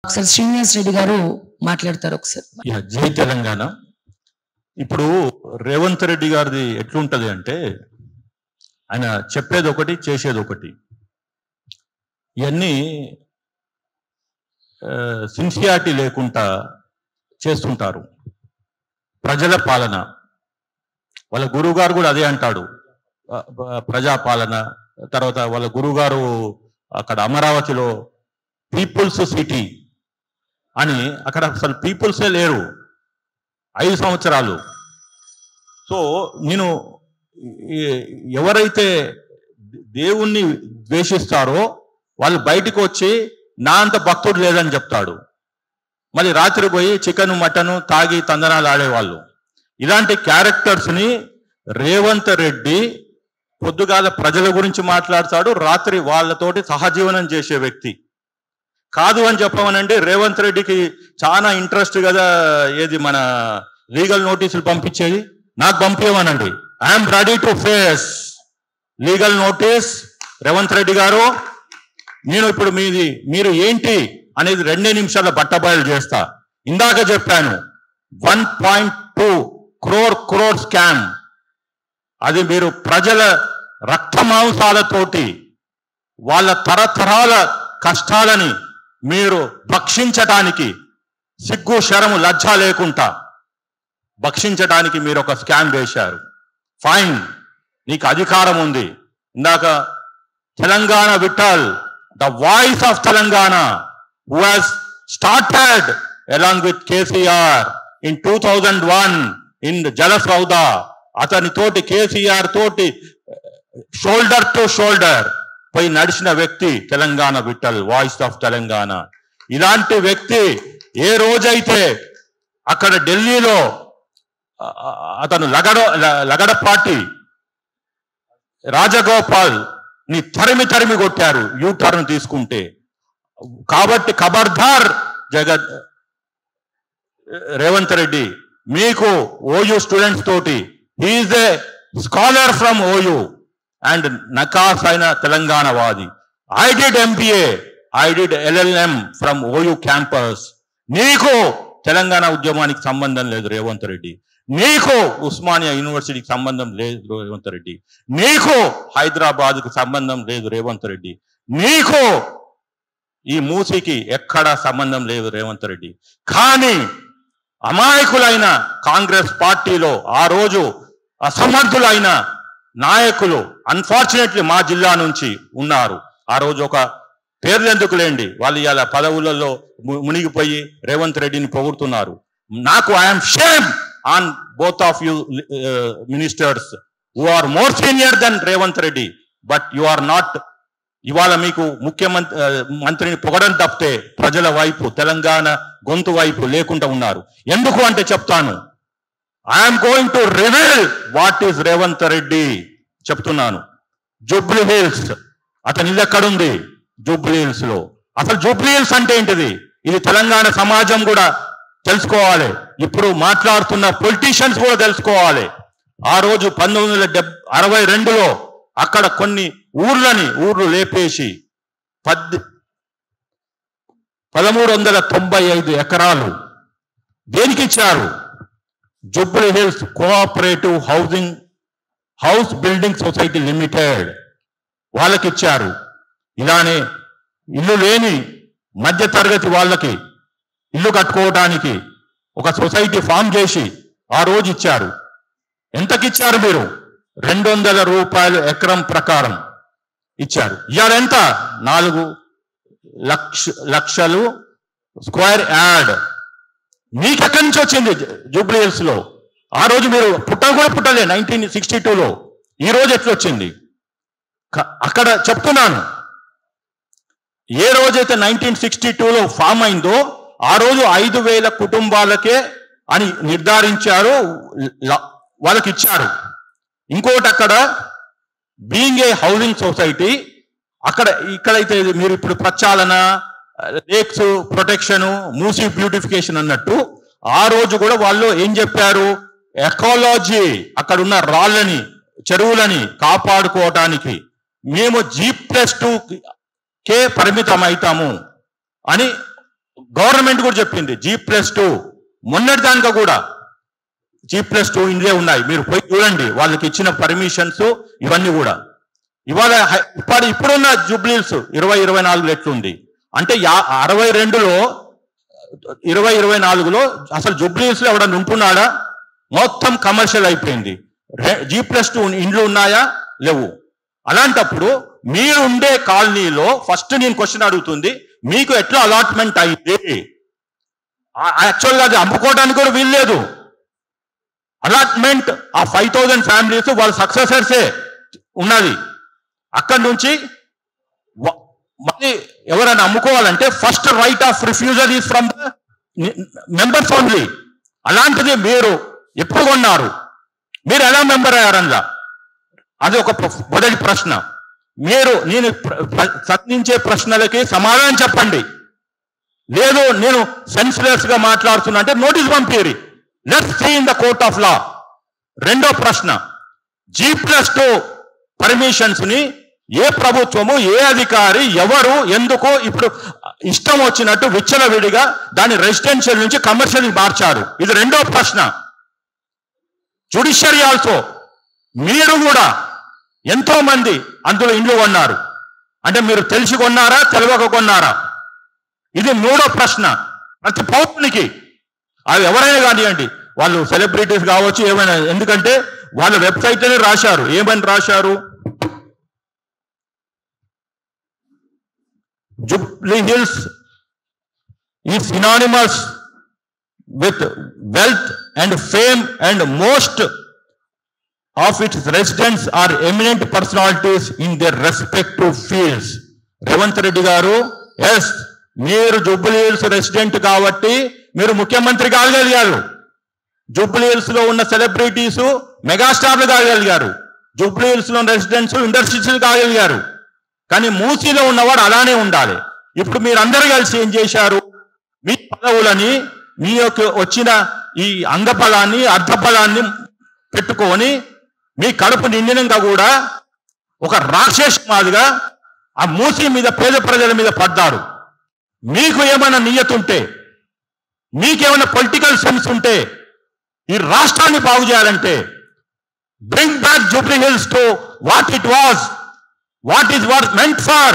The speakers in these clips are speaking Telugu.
ఒకసారి శ్రీనివాస్ రెడ్డి గారు మాట్లాడతారు ఒకసారి. జై తెలంగాణ. ఇప్పుడు రేవంత్ రెడ్డి గారిది ఎట్లుంటది అంటే ఆయన చెప్పేది ఒకటి చేసేది ఒకటి. ఇవన్నీ సిన్సియారిటీ లేకుండా చేస్తుంటారు. ప్రజల పాలన, వాళ్ళ గురువు గారు కూడా అదే అంటాడు, ప్రజాపాలన. తర్వాత వాళ్ళ గురువు గారు అక్కడ అమరావతిలో పీపుల్స్ సిటీ అని, అక్కడ అసలు పీపుల్సే లేరు 5 సంవత్సరాలు. సో నేను ఎవరైతే దేవుణ్ణి ద్వేషిస్తారో వాళ్ళు బయటకు వచ్చి నా అంత భక్తుడు లేదని చెప్తాడు. మళ్ళీ రాత్రి పోయి చికెన్ మటన్ తాగి తందనాలు ఆడేవాళ్ళు. ఇలాంటి క్యారెక్టర్స్ని రేవంత్ రెడ్డి పొద్దుగాల ప్రజల గురించి మాట్లాడతాడు, రాత్రి వాళ్ళతోటి సహజీవనం చేసే వ్యక్తి కాదు అని చెప్పమనండి. రేవంత్ రెడ్డికి చాలా ఇంట్రెస్ట్ కదా ఏది మన లీగల్ నోటీసులు పంపించేది, నాకు పంపించమనండి. I'm ready to face legal notice. Revanth Reddy గారు, నేను ఇప్పుడు మీరు ఏంటి అనేది 2 నిమిషాల బట్టబయలు చేస్తా. ఇందాక చెప్పాను 1.2 crore స్కామ్. అది మీరు ప్రజల రక్త మాంసాలతోటి వాళ్ళ తరతరాల కష్టాలని మీరు భక్షించటానికి సిగ్గు శరము లజ్జ లేకుండా భక్షించడానికి మీరు ఒక స్కామ్ వేశారు. ఫైన్, నీకు అధికారం ఉంది. ఇందాక Telangana Vittal, the voice of Telangana, who has started along with KCR in 2001 in Jalasoudha, అతని తోటి కేసీఆర్ తోటి షోల్డర్ టు షోల్డర్ పోయి నడిచిన వ్యక్తి తెలంగాణ విఠల్, వాయిస్ ఆఫ్ తెలంగాణ. ఇలాంటి వ్యక్తి ఏ రోజైతే అక్కడ ఢిల్లీలో అతను లగడపాటి రాజగోపాల్ ని తరిమి కొట్టారు యూటర్న్ తీసుకుంటే. కాబట్టి ఖబర్దార్ రేవంత్ రెడ్డి, మీకు ఓయూ స్టూడెంట్స్ తోటి, he is a scholar from OU and నకాస్ అయిన తెలంగాణ వాది. I did MBA, I did LLM from OU campus. నీకు తెలంగాణ ఉద్యమానికి సంబంధం లేదు రేవంత్ రెడ్డి. నీకు ఉస్మానియా యూనివర్సిటీకి సంబంధం లేదు రేవంత్ రెడ్డి. నీకు హైదరాబాద్కు సంబంధం లేదు రేవంత్ రెడ్డి. నీకు ఈ మూసీకి ఎక్కడా సంబంధం లేదు రేవంత్ రెడ్డి. కానీ అమాయకులైన కాంగ్రెస్ పార్టీలో ఆ రోజు అసమర్థులైన నాయకులు అన్ఫార్చునేట్లీ మా జిల్లా నుంచి ఉన్నారు. ఆ రోజు ఒక పేర్లు ఎందుకు లేండి, వాళ్ళు ఇలా పదవులలో మునిగిపోయి రేవంత్ రెడ్డిని పొగుడుతున్నారు. నాకు I'm shame on both of you ministers who are more senior then Revanth Reddy, but you are not. ఇవాళ మీకు మంత్రిని పొగడం తప్పితే ప్రజల వైపు, తెలంగాణ గొంతు వైపు లేకుండా ఉన్నారు. ఎందుకు అంటే చెప్తాను. I'm going to reveal what is Revanth Reddy చెప్తున్నాను. జూబ్లీ హిల్స్, అతని ఇల్లు ఎక్కడుంది? జూబ్లీ హిల్స్ లో. అసలు జూబ్లీ హిల్స్ అంటే ఏంటిది? ఇది తెలంగాణ సమాజం కూడా తెలుసుకోవాలి. ఇప్పుడు మాట్లాడుతున్న పొలిటీషియన్స్ కూడా తెలుసుకోవాలి. ఆ రోజు 1962లో అక్కడ కొన్ని ఊర్లు లేపేసి 1395 ఎకరాలు దేనికి ఇచ్చారు? Jubilee hills cooperative house building society limited వాళ్ళకి ఇచ్చారు. ఇలానే ఇల్లు లేని మధ్యతరగతి వాళ్ళకి ఇల్లు కట్టుకోవడానికి ఒక సొసైటీ ఫామ్ చేసి ఆ రోజు ఇచ్చారు. ఎంతకిచ్చారు మీరు? 200 రూపాయలు ఎకరం ప్రకారం ఇచ్చారు. ఇవాళ ఎంత? 4 లక్షలు స్క్వేర్ యార్డ్. మీకెక్కడి నుంచి వచ్చింది జూబ్లీ హిల్స్ లో? ఆ రోజు మీరు కూడా పుట్టలే 1962లో. ఈ రోజు ఎట్లా వచ్చింది? అక్కడ చెప్తున్నాను, ఏ రోజైతే 1962లో ఫామ్ అయిందో ఆ రోజు 5,000 కుటుంబాలకే అని నిర్ధారించారు, వాళ్ళకి ఇచ్చారు. ఇంకోటి అక్కడ బీయింగ్ ఏ హౌసింగ్ సొసైటీ, ఇక్కడైతే మీరు ఇప్పుడు ప్రక్షాళన, లేక్స్ ప్రొటెక్షన్, మూసీ బ్యూటిఫికేషన్ అన్నట్టు ఆ రోజు కూడా వాళ్ళు ఏం చెప్పారు? ఎకాలజీ, అక్కడున్న రాళ్ళని, చెరువులని కాపాడుకోవటానికి మేము G+2 కే పరిమితం అవుతాము అని గవర్నమెంట్ కూడా చెప్పింది G+2 మొన్నటి దానిక కూడా G+2 ఇండియా ఉన్నాయి, మీరు పోయి చూడండి, వాళ్ళకి ఇచ్చిన పర్మిషన్స్ ఇవన్నీ కూడా. ఇవాళ ఇప్పుడున్న జూబ్లీహిల్స్ 2024 ఎట్లుంది అంటే 62లో 2024లో అసలు జూబ్లీహిల్స్ లో ఎవడన్నా ఉంటున్నాడా? మొత్తం కమర్షియల్ అయిపోయింది. G+2 ఇండ్లు ఉన్నాయా? లేవు. అలాంటప్పుడు మీరు ఉండే కాలనీలో ఫస్ట్ నేను క్వశ్చన్ అడుగుతుంది, మీకు ఎట్లా అలాట్మెంట్ అయింది? యాక్చువల్గా అది అమ్ముకోవడానికి కూడా వీల్లేదు. అలాట్మెంట్ ఆ 5000 ఫ్యామిలీస్ వాళ్ళ సక్సెసర్సే ఉన్నది. అక్కడి నుంచి మళ్ళీ ఎవరైనా అమ్ముకోవాలంటే first right of refusal is from the members only. అలాంటిది మీరు ఎప్పుడు కొన్నారు? మీరు ఎలా మెంబర్ అయ్యారనలా? అది ఒక మొదటి ప్రశ్న. నేను ప్రశ్నించే ప్రశ్నలకి సమాధానం చెప్పండి. లేదు నేను సెన్స్లెస్ గా మాట్లాడుతున్నా అంటే నోటీస్ పంపిరి. Let's see in the court of law. రెండో ప్రశ్న, G+2 పర్మిషన్స్ ని ఏ ప్రభుత్వము, ఏ అధికారి, ఎవరు, ఎందుకు ఇప్పుడు ఇష్టం వచ్చినట్టు విచ్చలవిడిగా దాని రెసిడెన్షియల్ నుంచి కమర్షియల్ మార్చారు? ఇది రెండో ప్రశ్న. జ్యుడిషియరీ ఆల్సో, మీరు కూడా ఎంతో మంది అందులో ఇండ్లు కొన్నారు అంటే మీరు తెలిసి కొన్నారా, తెలియక కొన్నారా? ఇది మూడో ప్రశ్న. ప్రతి పౌరునికి, అది ఎవరైనా కానివ్వండి, వాళ్ళు సెలబ్రిటీస్ కావచ్చు ఏమైనా, ఎందుకంటే వాళ్ళ వెబ్సైట్లోనే రాశారు. ఏమని రాశారు? Jubilee is synonymous with wealth and fame, and most of its residents are eminent personalities in their respective fields. Revanth Reddy గారు, ఎస్ మీరు జూబ్లీహిల్స్ రెసిడెంట్ కాబట్టి మీరు ముఖ్యమంత్రి కాగలిగారు. జూబ్లీహిల్స్ లో ఉన్న సెలబ్రిటీస్ మెగాస్టార్లు కాగలిగారు. జూబ్లీహిల్స్ లో రెసిడెంట్స్ ఇండస్ట్రీస్ కాగలిగారు. కానీ మూసీలో ఉన్నవాడు అలానే ఉండాలి. ఇప్పుడు మీరందరూ కలిసి ఏం చేశారు? మీ పదవులని, మీ యొక్క వచ్చిన ఈ అంగబలాన్ని, అర్ధబలాన్ని పెట్టుకొని మీ కడుపు నిండినంగా కూడా ఒక రాక్షస మాదిగా ఆ మూసీ మీద, పేద ప్రజల మీద పడ్డారు. మీకు ఏమైనా నియత ఉంటే, మీకేమైనా పొలిటికల్ సెన్స్ ఉంటే, ఈ రాష్ట్రాన్ని బాగు చేయాలంటే bring back Jubilee Hills to what it was, what is what meant for,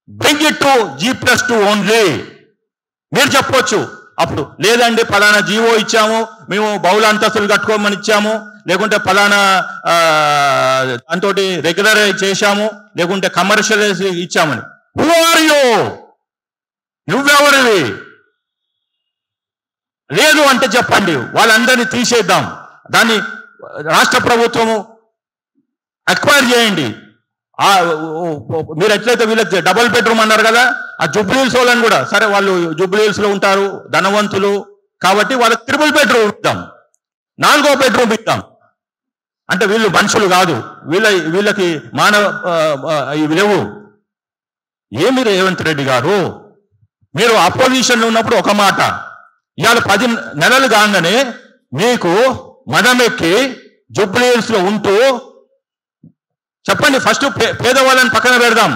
bring it to G+2 only. మీరు చెప్పొచ్చు అప్పుడు, లేదండి ఫలానా జీవో ఇచ్చాము, మేము బహుళ అంతస్తులు కట్టుకోమని ఇచ్చాము, లేకుంటే ఫలానా దాంతో రెగ్యులరైజ్ చేశాము, లేకుంటే కమర్షియలైజ్ ఇచ్చామని. Who are you? నువ్వెవరివి? లేదు అంటే చెప్పండి, వాళ్ళందరినీ తీసేద్దాం, దాన్ని రాష్ట్ర ప్రభుత్వము అక్వైర్ చేయండి. మీరు ఎట్లయితే వీళ్ళకి డబుల్ బెడ్రూమ్ అన్నారు కదా, ఆ జూబ్లీహిల్స్ వాళ్ళని కూడా, సరే వాళ్ళు జూబ్లీహిల్స్ లో ఉంటారు, ధనవంతులు కాబట్టి వాళ్ళకి ట్రిపుల్ బెడ్రూమ్ ఇద్దాం, 4వ బెడ్రూమ్ ఇద్దాం. అంటే వీళ్ళు మనుషులు కాదు, వీళ్ళకి మానవ ఇవి లేవు. ఏమి రేవంత్ రెడ్డి గారు, మీరు అపోజిషన్లో ఉన్నప్పుడు ఒక మాట, ఇవాళ 10 నెలలు కాగానే మీకు మదమెక్కి జూబ్లీహిల్స్ లో ఉంటూ చెప్పండి, ఫస్ట్ పేదవాళ్ళని పక్కన పెడదాం,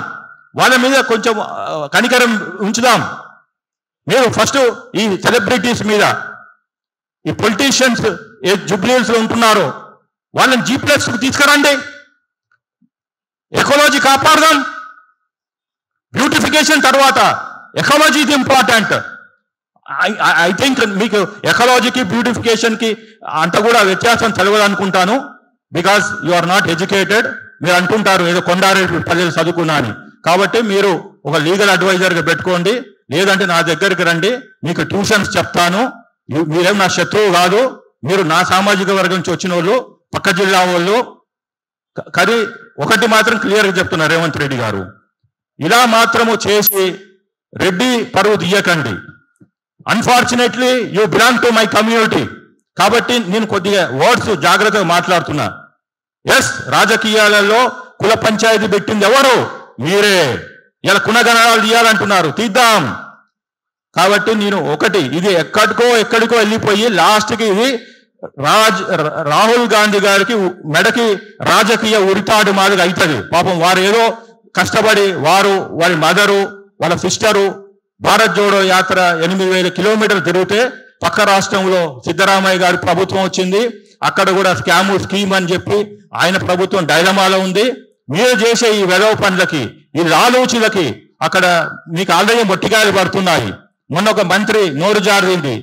వాళ్ళ మీద కొంచెం కనికరం ఉంచుదాం. మీరు ఫస్ట్ ఈ సెలబ్రిటీస్ మీద, ఈ పొలిటీషియన్స్ ఏ జూబ్లీహిల్స్ లో ఉంటున్నారో వాళ్ళని G+ తీసుకురండి. ఎకాలజీ కాపాడదాం. బ్యూటిఫికేషన్ తర్వాత ఎకాలజీ ఇది ఇంపార్టెంట్. ఐ థింక్ మీకు ఎకాలజీకి బ్యూటిఫికేషన్కి అంత కూడా వ్యత్యాసం తెలియదు అనుకుంటాను. Because you are not educated. మీరు అంటుంటారు ఏదో కొండారెడ్డి ప్రజలు చదువుకున్నా అని. కాబట్టి మీరు ఒక లీగల్ అడ్వైజర్గా పెట్టుకోండి, లేదంటే నా దగ్గరికి రండి, మీకు ట్యూషన్స్ చెప్తాను. మీరేం నా శత్రువు కాదు, మీరు నా సామాజిక వర్గం నుంచి వచ్చిన వాళ్ళు, పక్క జిల్లా వాళ్ళు. కానీ ఒకటి మాత్రం క్లియర్గా చెప్తున్నారు రేవంత్ రెడ్డి గారు, ఇలా మాత్రము చేసి రెడ్డి పరువు తీయకండి. Unfortunately you belong to my community కాబట్టి నేను కొద్దిగా వర్డ్స్ జాగ్రత్తగా మాట్లాడుతున్నా. ఎస్, రాజకీయాలలో కుల పంచాయతీ పెట్టింది ఎవరు? మీరే. ఇలా కుణగణాలు తీయాలంటున్నారు, తీద్దాం. కాబట్టి నేను ఒకటి, ఇది ఎక్కడికో వెళ్ళిపోయి లాస్ట్కి ఇది రాహుల్ గాంధీ గారికి మెడకి రాజకీయ ఉరితాడు మాదిరిగా అవుతుంది. పాపం వారు ఏదో కష్టపడి వారి మదరు, వాళ్ళ సిస్టరు భారత్ జోడో యాత్ర 8,000 కిలోమీటర్లు తిరిగితే పక్క రాష్ట్రంలో సిద్ధరామయ్య గారి ప్రభుత్వం వచ్చింది. అక్కడ కూడా స్కీమ్ అని చెప్పి ఆయన ప్రభుత్వం డైలమాలో ఉంది. మీరు చేసే ఈ వెధవ పనులకి, ఈ లాలూచులకి అక్కడ మీకు ఆల్రెడీ మొట్టికాయలు పడుతున్నాయి. మొన్న ఒక మంత్రి నోరు జారింది,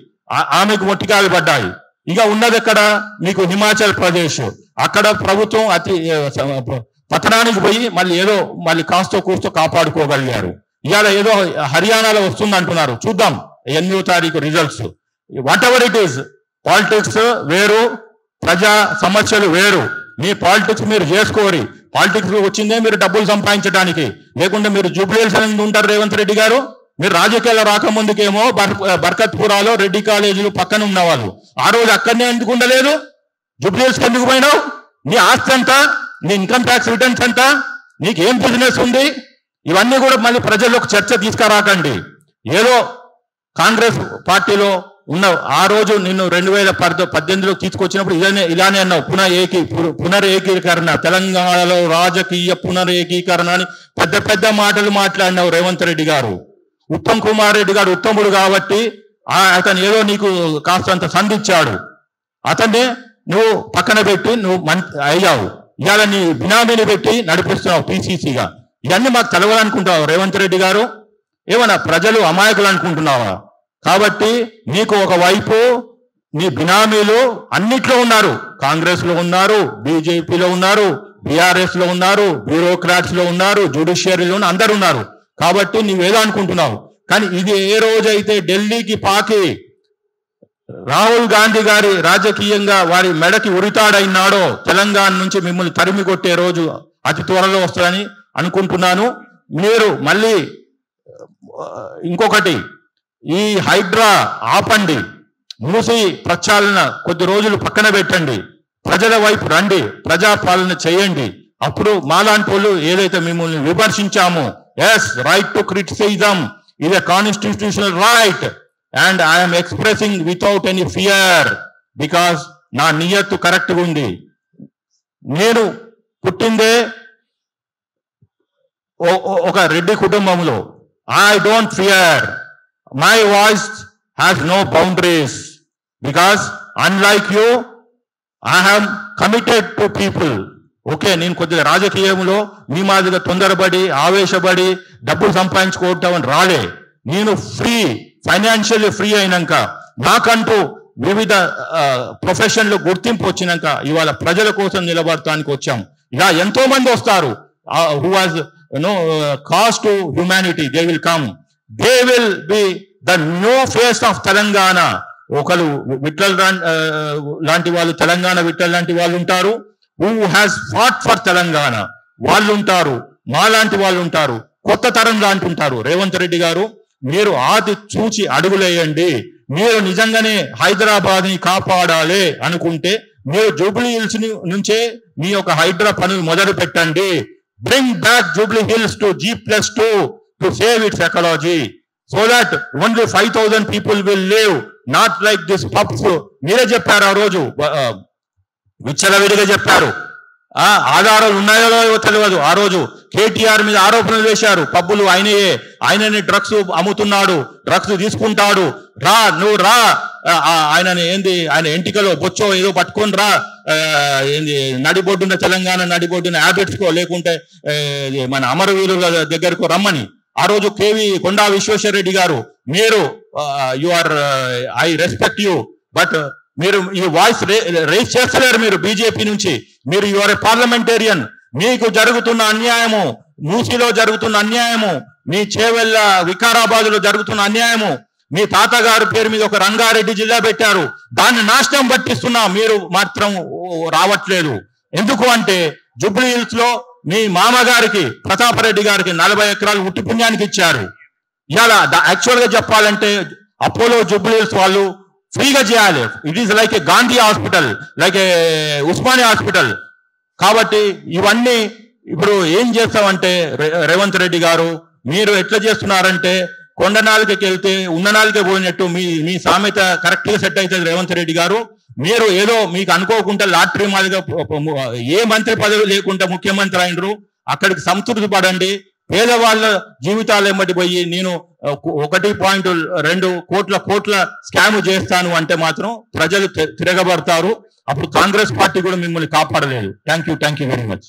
ఆమెకు మొట్టికాయలు పడ్డాయి. ఇక ఉన్నది ఎక్కడ? మీకు హిమాచల్ ప్రదేశ్. అక్కడ ప్రభుత్వం పతనానికి పోయి మళ్ళీ కాస్తో కూస్తో కాపాడుకోగలిగారు. ఇవాళ ఏదో హర్యానాలో వస్తుంది అంటున్నారు. చూద్దాం 8వ తారీఖు results. What ever it is, politics వేరు, ప్రజా సమస్యలు వేరు. మీ పాలిటిక్స్ మీరు చేసుకోరి. పాలిటిక్స్ వచ్చిందే మీరు డబ్బులు సంపాదించడానికి, లేకుంటే మీరు జూబ్లీహిల్స్ ఉంటారు రేవంత్ రెడ్డి గారు. మీరు రాజకీయాలు రాకముందుకేమో బర్కత్పురాలో రెడ్డి కాలేజీలు పక్కన ఉన్నవాళ్ళు. ఆ రోజు అక్కడనే ఎందుకు ఉండలేదు? జూబ్లీహిల్స్ ఎందుకు పోయినావు? నీ ఆస్తి ఎంత? నీ ఇన్కమ్ ట్యాక్స్ రిటర్న్స్ ఎంత? నీకేం బిజినెస్ ఉంది? ఇవన్నీ కూడా మళ్ళీ ప్రజల్లోకి చర్చ తీసుకురాకండి. ఏదో కాంగ్రెస్ పార్టీలో ఉన్న ఆ రోజు నిన్ను 2018లో తీసుకొచ్చినప్పుడు ఇలానే అన్నావు, పునరేకీకరణ, తెలంగాణలో రాజకీయ పునరేకీకరణ అని పెద్ద పెద్ద మాటలు మాట్లాడినావు రేవంత్ రెడ్డి గారు. ఉత్తమ్ కుమార్ రెడ్డి గారు ఉత్తముడు కాబట్టి అతను ఏదో నీకు కాస్తంత సంధించాడు. అతన్నే నువ్వు పక్కన పెట్టి నువ్వు అయ్యావు. ఇవాళ నీ బినామీని పెట్టి నడిపిస్తున్నావు పిసిసిగా. ఇవన్నీ మాకు తెలవాలనుకుంటున్నావు రేవంత్ రెడ్డి గారు? ఏమన్నా ప్రజలు అమాయకులు అనుకుంటున్నావా? కాబట్టి నీకు ఒకవైపు నీ బినామీలు అన్నిట్లో ఉన్నారు. కాంగ్రెస్ లో ఉన్నారు, బీజేపీలో ఉన్నారు, బీఆర్ఎస్ లో ఉన్నారు, బ్యూరోక్రాట్స్ లో ఉన్నారు, జ్యుడిషియరీలో అందరు ఉన్నారు. కాబట్టి నీవేదో అనుకుంటున్నావు. కానీ ఇది ఏ రోజైతే ఢిల్లీకి పాకి రాహుల్ గాంధీ గారి రాజకీయంగా వారి మెడకి ఉరితాడైనాడో, తెలంగాణ నుంచి మిమ్మల్ని తరిమి కొట్టే రోజు అతి త్వరలో వస్తుందని అనుకుంటున్నాను. మీరు మళ్ళీ ఇంకొకటి, ఈ హైడ్రా ఆపండి, మూసి ప్రక్షాళన కొద్ది రోజులు పక్కన పెట్టండి, ప్రజల వైపు రండి, ప్రజాపాలన చేయండి. అప్పుడు మాలాంటి వాళ్ళు ఏదైతే మిమ్మల్ని విమర్శించామో, yes, right to criticism is a constitutional right and I am expressing without any fear because నా నియత్తు కరెక్ట్గా ఉంది. నేను పుట్టిందే ఒక రెడ్డి కుటుంబంలో. I don't fear. My voice has no boundaries because unlike you, I am committed to people. Okay, నేను కొద్దిగా రాజకీయంలో మీ మాదిరిగా తొందరపడి ఆవేశపడి డబ్బులు సంపాదించుకోవటం రాలే. నేను ఫ్రీ, ఫైనాన్షియల్లీ ఫ్రీ అయినాక, నాకంటూ వివిధ ప్రొఫెషన్లో గుర్తింపు వచ్చినాక ఇవాళ ప్రజల కోసం నిలబడటానికి వచ్చాం. ఇలా ఎంతో మంది వస్తారు. Who was cost to humanity, they will come, they will be the new face of Telangana. ఒకరు విఠల్ లాంటి వాళ్ళు, తెలంగాణ విఠల్ లాంటి వాళ్ళు ఉంటారు. who has fought for Telangana వాళ్ళు ఉంటారు, మాలాంటి వాళ్ళు ఉంటారు, కొత్త తరం లాంటి ఉంటారు. రేవంత్ రెడ్డి గారు, మీరు ఆది చూచి అడుగులేయండి. మీరు నిజంగానే హైదరాబాద్ ని కాపాడాలి అనుకుంటే మీరు జూబ్లీ హిల్స్ నుంచే మీ యొక్క హైడ్రా పనులు మొదలు పెట్టండి. Bring back Jubilee hills to G+2 to save it's ecology so that only 5,000 people will live, not like this pubs. మీరే చెప్పారు ఆ రోజు, విచ్చలవిడిగా చెప్పారు. ఆధారాలు ఉన్నాయో తెలియదు. ఆ రోజు కేటీఆర్ మీద ఆరోపణలు వేశారు. పబ్బులు ఆయననే డ్రగ్స్ అమ్ముతున్నాడు, డ్రగ్స్ తీసుకుంటాడు, రా నువ్వు రా, ఆయన ఎంటికలో బొచ్చో ఏదో పట్టుకొని రా, నడిబొడ్డున తెలంగాణ నడిబొడ్డున హ్యాబిట్స్కో లేకుంటే మన అమరవీరుల దగ్గరకు రమ్మని. ఆ రోజు కొండా విశ్వేశ్వరరెడ్డి గారు, మీరు ఐ రెస్పెక్ట్ యూ, బట్ మీరు ఈ వాయిస్ రేస్ చేస్తలేరు. మీరు బీజేపీ నుంచి మీరు యువర్ ఏ పార్లమెంటేరియన్. మీకు జరుగుతున్న అన్యాయము, మూసీలో జరుగుతున్న అన్యాయము, మీ చేవెళ్ళ వికారాబాద్ లో జరుగుతున్న అన్యాయము, మీ తాతగారి పేరు మీద ఒక రంగారెడ్డి జిల్లా పెట్టారు, దాన్ని నాశనం పట్టిస్తున్నా. మీరు మాత్రం రావట్లేదు. ఎందుకు అంటే జూబ్లీ హిల్స్ లో మీ మామగారికి ప్రతాపరెడ్డి గారికి 40 ఎకరాలు ఉట్టి పుణ్యానికి ఇచ్చారు. ఇలా యాక్చువల్ గా చెప్పాలంటే అపోలో జూబ్లీ హిల్స్ వాళ్ళు ఫ్రీగా చేయాలి. It is like A Gandhi hospital, like A Osmania hospital. కాబట్టి ఇవన్నీ ఇప్పుడు ఏం చేస్తామంటే రేవంత్ రెడ్డి గారు, మీరు ఎట్లా చేస్తున్నారంటే కొండ నాలుకకి వెళ్తే ఉన్న నాలుకే పోయినట్టు మీ సామెత కరెక్ట్ గా సెట్ అవుతుంది రేవంత్ రెడ్డి గారు. మీరు ఏదో మీకు అనుకోకుండా లాటరీ మాదిరిగా ఏ మంత్రి పదవి లేకుండా ముఖ్యమంత్రి అయినరు, అక్కడికి సంతృప్తి పడండి. పేదవాళ్ళ జీవితాలు ఎమ్మటి పోయి నేను 1.2 కోట్ల స్కామ్ చేస్తాను అంటే మాత్రం ప్రజలు తిరగబడతారు. అప్పుడు కాంగ్రెస్ పార్టీ కూడా మిమ్మల్ని కాపాడలేదు. Thank you very much.